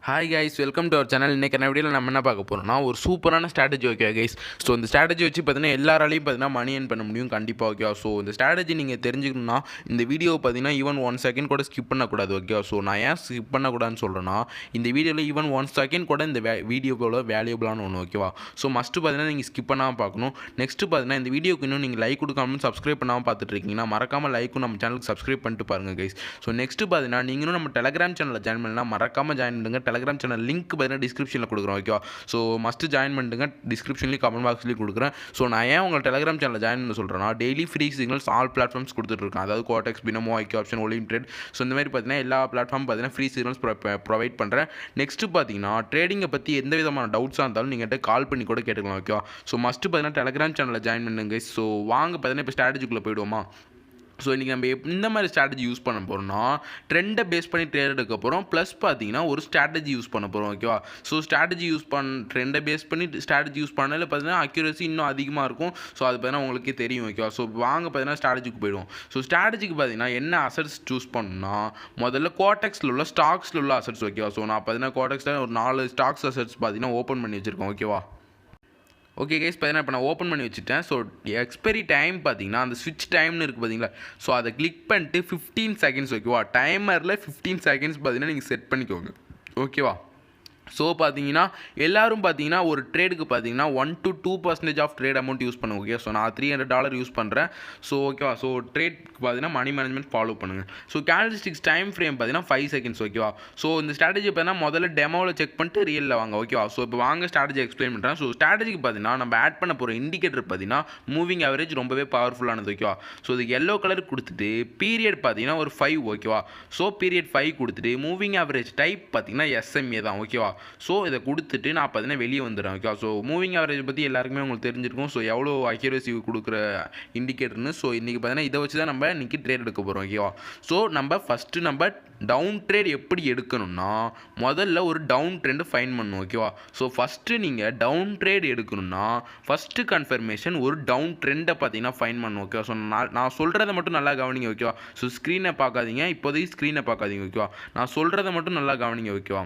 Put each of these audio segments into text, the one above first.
Hi guys, welcome to our channel. இன்றைக்கி வீடியோவில் நம்ம என்ன பார்க்க போகிறோம்னா ஒரு சூப்பரான ஸ்ட்ராட்டஜி. ஓகே கைஸ், ஸோ இந்த ஸ்ட்ராட்டஜி வச்சு பார்த்தீங்கன்னா எல்லாராலையும் பார்த்தீங்கன்னா மணி ஏர்ன் பண்ண முடியும் கண்டிப்பாக. ஓகே, ஸோ இந்த ஸ்ட்ராட்டஜி நீங்கள் தெரிஞ்சுக்கணும்னா இந்த வீடியோ பார்த்தீங்கன்னா ஈவன் 1 செகண்ட் கூட ஸ்கிப் பண்ணக்கூடாது. ஓகே, ஸோ நான் ஏன் ஸ்கிப் பண்ணக்கூடாதுன்னு சொல்கிறேன்னா இந்த வீடியோவில் ஈவன் 1 செகண்ட் கூட இந்த வீடியோவோட வேல்யூபிளான ஒன்று. ஓகேவா, ஸோ மஸ்ட்டு பார்த்தீங்கன்னா நீங்கள் ஸ்கிப் பண்ணாமல் பார்க்கணும். நெக்ஸ்ட்டு பார்த்தீங்கன்னா இந்த வீடியோக்கு இன்னும் நீங்கள் லைக் கொடுக்காமல் சப்ஸ்கிரைப் பண்ணாமல் பார்த்துட்டு இருக்கீங்கன்னா மறக்காமல் லைக்கும் நம்ம சேனலுக்கு சப்ஸ்கிரைப் பண்ணிட்டு பாருங்கள் கைஸ். ஸோ நெக்ஸ்ட்டு பார்த்தீங்கன்னா நீங்களும் நம்ம டெலகிராம் சேனலில் ஜாயின் பண்ணலாம், மறக்காமல் ஜாயின் பண்ணுங்கள். டெலகிராம் சேனல் லிங்க் பார்த்தீங்கன்னா டிஸ்கிரிப்ஷனில் கொடுக்குறோம். ஓகேவா, ஸோ மஸ்ட்டு ஜாயின் பண்ணிட்டுங்க. டிஸ்கிரிப்ஷன்லேயும் கமெண்ட் பாக்ஸ்லேயும் கொடுக்குறேன். ஸோ நான் ஏன் உங்கள் டெலகிராம் சேனலில் ஜாயின் பண்ண சொல்கிறேன்னா daily free signals all platforms கொடுத்துட்ருக்கேன். அதாவது கோடெக்ஸ், பினமோ, ஐக்கிய ஆப்ஷன், ஒலிம் ட்ரேட். ஸோ இந்த மாதிரி பார்த்தீங்கன்னா எல்லா பிளாட்ஃபார்ம் பார்த்தீங்கன்னா ஃப்ரீ சிக்னல்ஸ் ப்ரொவைட் பண்ணுறேன். நெக்ஸ்ட்டு பார்த்தீங்கன்னா ட்ரேடிங்கை பற்றி எந்த விதமான டவுட்ஸாக இருந்தாலும் நீங்கள் கால் பண்ணி கூட கேட்டுக்கலாம். ஓகேவா, ஸோ மஸ்ட்டு பார்த்தீங்கன்னா டெலகிராம் சேனலில் ஜாயின் பண்ணுங்க. ஸோ வாங்க பார்த்தீங்கன்னா இப்போ ஸ்ட்ராட்டஜிக்குள்ளே போய்டுவோமா. ஸோ இன்றைக்கி நம்ம இந்த மாதிரி ஸ்ட்ராட்டஜி யூஸ் பண்ண போகிறோம்னா ட்ரெண்டை பேஸ் பண்ணி ட்ரேட் எடுக்க போகிறோம். ப்ளஸ் பார்த்தீங்கன்னா ஒரு ஸ்ட்ராட்டஜி யூஸ் பண்ண போகிறோம். ஓகேவா, ஸோ ஸ்ட்ராட்டஜி ட்ரெண்டை பேஸ் பண்ணி ஸ்ட்ராட்டஜி யூஸ் பண்ணல பார்த்தீங்கன்னா அக்யூரசி இன்னும் அதிகமாக இருக்கும். ஸோ அது பார்த்தீங்கன்னா உங்களுக்கே தெரியும். ஓகேவா, ஸோ வாங்க பார்த்தீங்கன்னா ஸ்ட்ராட்டஜிக்கு போய்டுவோம். ஸோ ஸ்ட்ராட்டஜிக்கு பார்த்தீங்கன்னா என்ன அசட்ஸ் சூஸ் பண்ணணும்னா முதல்ல கோடெக்ஸில் உள்ள ஸ்டாக்ஸில் உள்ள அசட்ஸ். ஓகேவா, ஸோ நான் பார்த்தீங்கன்னா கோடெக்ஸில் ஒரு 4 ஸ்டாக்ஸ் அசட்ஸ் பார்த்தீங்கன்னா ஓப்பன் பண்ணி வச்சுருக்கேன். ஓகேவா, ஓகே கைஸ், பார்த்தீங்கன்னா இப்போ நான் ஓப்பன் பண்ணி வச்சுட்டேன். ஸோ எக்ஸ்பைரி டைம் பார்த்தீங்கன்னா அந்த ஸ்விட்ச் டைம்னு இருக்குது பார்த்தீங்களா, ஸோ அதை கிளிக் பண்ணிட்டு 15 செகண்ட்ஸ். ஓகேவா, டைமரில் 15 செகண்ட்ஸ் பார்த்தீங்கன்னா நீங்கள் செட் பண்ணிக்கோங்க. ஓகேவா, ஸோ பார்த்தீங்கன்னா எல்லோரும் பார்த்தீங்கன்னா ஒரு ட்ரேடுக்கு பார்த்தீங்கன்னா 1 to 2% of trade amount use பண்ணுங்க. ஓகே, ஸோ நான் $300 யூஸ் பண்ணுறேன். ஸோ ஓகேவா, ஸோ ட்ரேட்க்கு பார்த்தீங்கன்னா மணி மேனேஜ்மெண்ட் ஃபாலோ பண்ணுங்கள். ஸோ கேண்டில்ஸ்டிக்ஸ் டைம் ஃப்ரேம் பார்த்தீங்கன்னா 5 செகண்ட்ஸ். ஓகேவா, ஸோ இந்த ஸ்ட்ராட்டஜி பார்த்தீங்கன்னா முதல்ல டெமோவில் செக் பண்ணிட்டு ரியலில் வாங்க. ஓகேவா, ஸோ இப்போ வாங்க ஸ்ட்ராட்டஜி எக்ஸ்பிளைன் பண்ணுறேன். ஸோ ஸ்ட்ராட்டஜிக்கு பார்த்தீங்கன்னா நம்ம ஆட் பண்ண போகிற இண்டிகேட்டர் பார்த்தீங்கன்னா மூவிங் ஆவரேஜ் ரொம்பவே பவர்ஃபுல்லானது. ஓகேவா, ஸோ இதுக்கு எல்லோ கலர் கொடுத்துட்டு பீரியட் பார்த்தீங்கன்னா ஒரு 5. ஓகேவா, ஸோ பீரியட் 5 கொடுத்துட்டு மூவிங் ஆவரேஜ் டைப் பார்த்தீங்கன்னா SMA தான். ஓகேவா, ஸோ இதை கொடுத்துட்டு நான் பார்த்தீங்கன்னா வெளியே வந்துடுறேன். ஓகே, ஸோ மூவிங் ஆவரேஜ் பற்றி எல்லாருக்குமே உங்களுக்கு தெரிஞ்சிருக்கும். ஸோ எவ்வளோ அக்யூரசி கொடுக்குற இண்டிகேட்டர்னு. ஸோ இன்றைக்கி பார்த்தீங்கன்னா இதை வச்சு தான் நம்ம இன்றைக்கி ட்ரேட் எடுக்க போகிறோம். ஓகேவா, ஸோ நம்ம டவுன் ட்ரேட் எப்படி எடுக்கணும்னா முதல்ல ஒரு டவுன் ட்ரெண்ட் ஃபைன் பண்ணணும். ஓகேவா, ஸோ ஃபஸ்ட்டு நீங்கள் டவுன் ட்ரேட் எடுக்கணும்னா ஃபஸ்ட்டு கன்ஃபர்மேஷன் ஒரு டவுன் ட்ரெண்டை பார்த்தீங்கன்னா ஃபைன் பண்ணணும். ஓகேவா, ஸோ நான் சொல்கிறத மட்டும் நல்லா கவனிங்க. ஓகேவா, ஸோ ஸ்க்ரீனை பார்க்காதீங்க, இப்போதைக்கு ஸ்க்ரீனை பார்க்காதீங்க. ஓகேவா, நான் சொல்கிறத மட்டும் நல்லா கவனிங்க. ஓகேவா,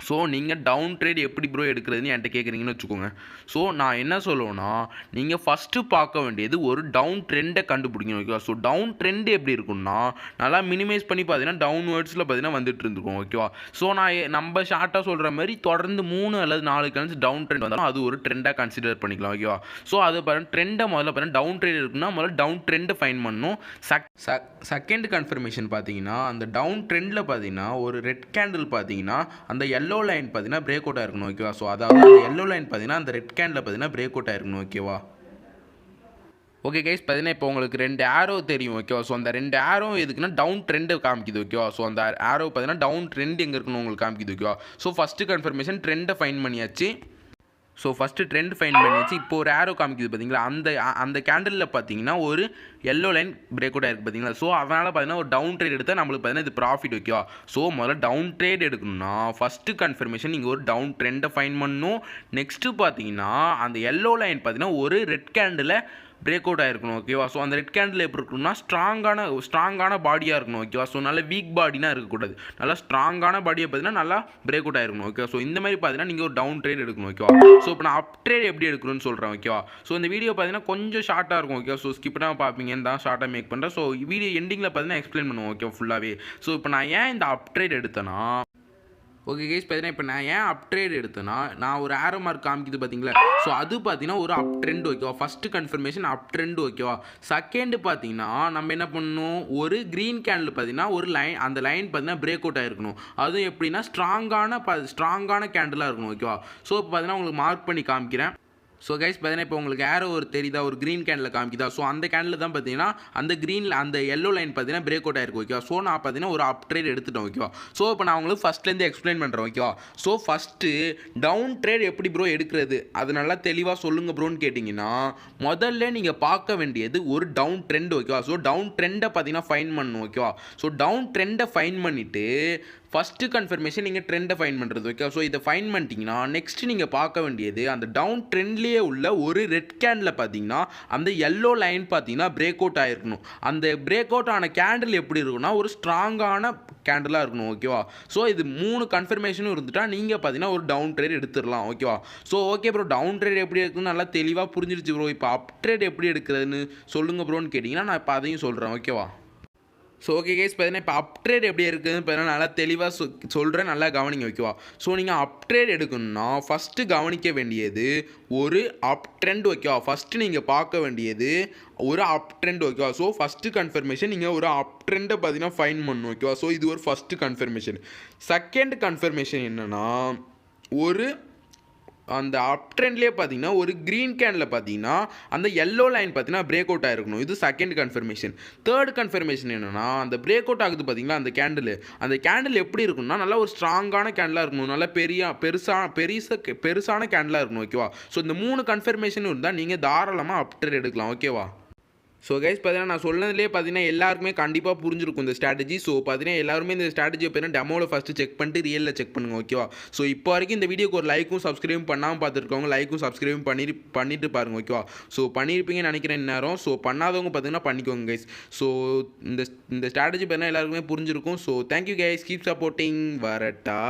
ஸோ நீங்கள் டவுன் ட்ரேட் எப்படி ப்ரோ எடுக்கிறதுன்னு என்கிட்ட கேட்குறீங்கன்னு வச்சுக்கோங்க. ஸோ நான் என்ன சொல்லுவேன்னா நீங்கள் ஃபஸ்ட்டு பார்க்க வேண்டியது ஒரு டவுன் ட்ரெண்டை கண்டுபிடிக்கணும். ஓகேவா, ஸோ டவுன் ட்ரெண்ட் எப்படி இருக்குன்னா நல்லா மினிமைஸ் பண்ணி பார்த்தீங்கன்னா டவுன்வேர்ட்ஸில் பார்த்தீங்கன்னா வந்துட்டு இருந்துருக்கும். ஓகேவா, ஸோ நம்ம ஷார்ட்டாக சொல்கிற மாதிரி தொடர்ந்து 3 அல்லது 4 கலன்ஸ் டவுன் ட்ரெண்ட் வந்தாலும் அது ஒரு ட்ரெண்டாக கன்சிடர் பண்ணிக்கலாம். ஓகேவா, ஸோ அது பாருங்கள் ட்ரெண்டை முதல்ல பாருங்கள் டவுன் ட்ரெண்ட் இருக்குன்னா முதல்ல டவுன் ட்ரெண்டை ஃபைன் பண்ணணும். செகண்ட் கன்ஃபர்மேஷன் பார்த்தீங்கன்னா அந்த டவுன் ட்ரெண்டில் பார்த்தீங்கன்னா ஒரு ரெட் கேண்டில் பார்த்தீங்கன்னா அந்த எல்லோ லைன் பார்த்தீங்கன்னா பிரேக் அவுட் ஆயிருக்கணும். ஓகேவா, ஸோ அதாவது அந்த எல்லோ லைன் பார்த்தீங்கன்னா அந்த ரெட் கேண்டில் பார்த்தீங்கன்னா பிரேக் அவுட் ஆயிருக்கணும். ஓகேவா, ஓகே கைஸ், பார்த்தீங்கன்னா இப்போ உங்களுக்கு 2 ஆரோ தெரியும். ஓகேவா, ஸோ அந்த 2 ஆரோ எதுக்குன்னா டவுன் ட்ரெண்டு காமிக்குது. ஓகேவா, ஸோ அந்த ஆரோ பார்த்தீங்கன்னா டவுன் ட்ரெண்ட் எங்கே இருக்குன்னு உங்களுக்கு காமிக்குது. ஓகேவா, ஸோ ஃபஸ்ட்டு கன்ஃபர்மேஷன் ட்ரெண்டை ஃபைன் பண்ணியாச்சு. ஸோ ஃபஸ்ட்டு ட்ரெண்ட் ஃபைன் பண்ணியாச்சு. இப்போ ஒரு ஆரோ காமிக்குது பார்த்தீங்களா, அந்த கேண்டலில் பார்த்தீங்கன்னா ஒரு எல்லோ லைன் பிரேக் அவுட் ஆயிருக்கு பார்த்தீங்களா. ஸோ அதனால் பார்த்தீங்கன்னா ஒரு டவுன் ட்ரேட் எடுத்தால் நம்மளுக்கு பார்த்தீங்கன்னா இது ப்ராஃபிட். ஓகேவா, ஸோ முதல்ல டவுன் ட்ரேட் எடுக்கணும்னா ஃபஸ்ட்டு கன்ஃபர்மேஷன் நீங்கள் ஒரு டவுன் ட்ரெண்டை ஃபைன் பண்ணணும். நெக்ஸ்ட்டு பார்த்தீங்கன்னா அந்த எல்லோ லைன் பார்த்தீங்கன்னா ஒரு ரெட் கேண்டில் பிரேக் அவுட் ஆகிருக்கணும். ஓகேவா, ஸோ அந்த ரெட் கேண்டில் எப்படி இருக்கணும்னா ஸ்ட்ராங்கான பாடியாக இருக்கணும். ஓகேவா, ஸோ நல்லா வீக் பாடினா இருக்கக்கூடாது, நல்லா ஸ்ட்ராங்கான பாடியை பார்த்தீங்கன்னா நல்லா பிரேக் அவுட் ஆகிருக்கணும். ஓகேவா, ஸோ இந்த மாதிரி பார்த்தீங்கன்னா நீங்கள் ஒரு டவுன் ட்ரேட் எடுக்கணும். ஓகேவா, ஸோ இப்போ நான் அப் ட்ரேட் எப்படி எடுக்கணும்னு சொல்கிறேன். ஓகேவா, ஸோ இந்த வீடியோ பார்த்தீங்கன்னா கொஞ்சம் ஷார்ட்டாக இருக்கும். ஓகே, ஸோ ஸ்கிப் பண்ணாமல் பார்ப்பீங்கன்னு தான் ஷார்ட்டாக மேக் பண்ணுறேன். ஸோ வீடியோ எண்டிங்கில் பார்த்தீங்கன்னா எக்ஸ்பிளைன் பண்ணுவோம். ஓகே, ஃபுல்லாகவே. ஸோ இப்போ நான் ஏன் இந்த அப் ட்ரேட் எடுத்தேன்னா ஓகே கைஸ், பார்த்தீங்கன்னா இப்போ நான் ஏன் அப் ட்ரேட் எடுத்தேன்னா நான் ஒரு ஆரோ மார்க் காமிக்குது பார்த்தீங்களா, ஸோ அது பார்த்தீங்கன்னா ஒரு அப் ட்ரெண்ட். ஓகேவா, ஃபஸ்ட்டு கன்ஃபர்மேஷன் அப் ட்ரெண்ட். ஓகேவா, செகண்டு பார்த்தீங்கன்னா நம்ம என்ன பண்ணணும், ஒரு க்ரீன் கேண்டில் பார்த்தீங்கன்னா ஒரு லைன், அந்த லைன் பார்த்தீங்கன்னா பிரேக் அவுட் ஆகிருக்கணும். அதுவும் எப்படின்னா ஸ்ட்ராங்கான கேண்டிலாக இருக்கணும். ஓகேவா, ஸோ இப்போ பார்த்தீங்கன்னா உங்களுக்கு மார்க் பண்ணி காமிக்கிறேன். ஸோ கைஸ், பார்த்தீங்கன்னா இப்போ உங்களுக்கு ஏரோ ஒரு தெரியுதா, ஒரு க்ரீன் கேண்டில் காமிக்குதா. ஸோ அந்த கேண்டில் தான் பார்த்தீங்கன்னா அந்த எல்லோ லைன் பார்த்தீங்கன்னா பிரேக் அவுட் ஆயிருக்கு. ஓகேவா, ஸோ நான் பார்த்தீங்கன்னா ஒரு அப் ட்ரேட் எடுத்துட்டேன். ஓகேவா, ஸோ இப்போ நான் உங்களுக்கு ஃபஸ்ட்லேருந்து எக்ஸ்பிளைன் பண்ணுறேன். ஓகேவா, ஸோ ஃபஸ்ட்டு டவுன் ட்ரேட் எப்படி ப்ரோ எடுக்கிறது அது நல்லா தெளிவாக சொல்லுங்கள் ப்ரோன்னு கேட்டிங்கன்னா முதல்ல நீங்கள் பார்க்க வேண்டியது ஒரு டவுன் ட்ரெண்ட். ஓகேவா, ஸோ டவுன் ட்ரெண்டை பார்த்தீங்கன்னா ஃபைன் பண்ணணும். ஓகேவா, ஸோ டவுன் ட்ரெண்டை ஃபைன் பண்ணிவிட்டு ஃபஸ்ட்டு கன்ஃபர்மேஷன் நீங்கள் ட்ரெண்டை ஃபைன் பண்ணுறது. ஓகே, ஸோ இதை ஃபைன் பண்ணிட்டீங்கன்னா நெக்ஸ்ட்டு நீங்கள் பார்க்க வேண்டியது அந்த டவுன் ட்ரெண்ட்லேயே உள்ள ஒரு ரெட் கேண்டில் பார்த்தீங்கன்னா அந்த எல்லோ லைன் பார்த்தீங்கன்னா பிரேக் அவுட் ஆகிருக்கணும். அந்த பிரேக் அவுட் ஆன கேண்டில் எப்படி இருக்குன்னா ஒரு ஸ்ட்ராங்கான கேண்டிலாக இருக்கணும் ஓகேவா. ஸோ இது 3 கன்ஃபர்மேஷனும் இருந்துட்டா நீங்கள் பார்த்தீங்கன்னா ஒரு டவுன் ட்ரேட் எடுத்துடலாம் ஓகேவா. So okay bro, down trade எப்படி இருக்குன்னு நல்லா தெளிவாக புரிஞ்சிருச்சு ப்ரோ. இப்போ அப் ட்ரேட் எப்படி எடுக்கிறதுன்னு சொல்லுங்கள் ப்ரோன்னு கேட்டிங்கன்னா நான் இப்போ அதையும் சொல்கிறேன் ஓகேவா. ஸோ ஓகே கைஸ், பார்த்தீங்கன்னா இப்போ அப் ட்ரேட் எப்படி இருக்குதுன்னு பார்த்தீங்கன்னா நல்லா தெளிவாக சொல்கிறேன், நல்லா கவனிங்க ஓகேவா. ஸோ நீங்கள் அப் ட்ரேட் எடுக்கணும்னா ஃபஸ்ட்டு கவனிக்க வேண்டியது ஒரு அப் ட்ரெண்ட் ஓகேவா. ஃபஸ்ட்டு நீங்கள் பார்க்க வேண்டியது ஒரு அப் ட்ரெண்ட் ஓகேவா. ஸோ ஃபஸ்ட்டு கன்ஃபர்மேஷன் நீங்கள் ஒரு அப் ட்ரெண்டை பார்த்தீங்கன்னா ஃபைன் பண்ணணும் ஓகேவா. ஸோ இது ஒரு ஃபஸ்ட்டு கன்ஃபர்மேஷன். செகண்ட் கன்ஃபர்மேஷன் என்னென்னா ஒரு அந்த அப் ட்ரெண்ட்லேயே பார்த்தீங்கன்னா ஒரு க்ரீன் கேனில் பார்த்தீங்கன்னா அந்த எல்லோ லைன் பார்த்தீங்கன்னா பிரேக் அவுட் ஆகிருக்கணும். இது செகண்ட் கன்ஃபர்மேஷன். தேர்ட் கன்ஃபர்மேஷன் என்னென்னா அந்த பிரேக் அவுட் ஆகுது பார்த்தீங்களா அந்த கேண்டில் எப்படி இருக்குன்னா நல்லா ஒரு ஸ்ட்ராங்கான கேண்டிலாக இருக்கணும், நல்லா பெருசான கேண்டிலாக இருக்கணும் ஓகேவா. ஸோ இந்த 3 கன்ஃபர்மேஷன் இருந்தால் நீங்கள் தாராளமாக அப் ட்ரெண்ட் எடுக்கலாம் ஓகேவா. ஸோ கைஸ் பார்த்தீங்கன்னா நான் சொன்னதுலேயே பார்த்தீங்கன்னா எல்லாருக்குமே கண்டிப்பாக புரிஞ்சிருக்கும் இந்த ஸ்ட்ராட்டஜி. ஸோ பார்த்தீங்கன்னா எல்லாருமே இந்த ஸ்ட்ராட்டஜியை பார்த்தீங்கன்னா டெமோவில் ஃபஸ்ட்டு செக் பண்ணிட்டு ரியலில் செக் பண்ணுங்கள் ஓகேவா. ஸோ இப்போ வரைக்கும் இந்த வீடியோக்கு ஒரு லைக்கும் சப்ஸ்கிரைபும் பண்ணாமல் பார்த்துருக்கவங்க லைக்கும் சப்ஸ்கிரைபும் பண்ணிட்டு பாருங்கள் ஓகேவா. ஸோ பண்ணியிருப்பீங்கன்னு நினைக்கிறேன் இந்நேரம். ஸோ பண்ணாதவங்க பார்த்தீங்கன்னா பண்ணிக்கோங்க கைஸ். ஸோ இந்த ஸ்ட்ராட்டஜி பார்த்தீங்கன்னா எல்லாருக்குமே புரிஞ்சிருக்கும். So thank you guys, keep supporting, வரட்டா.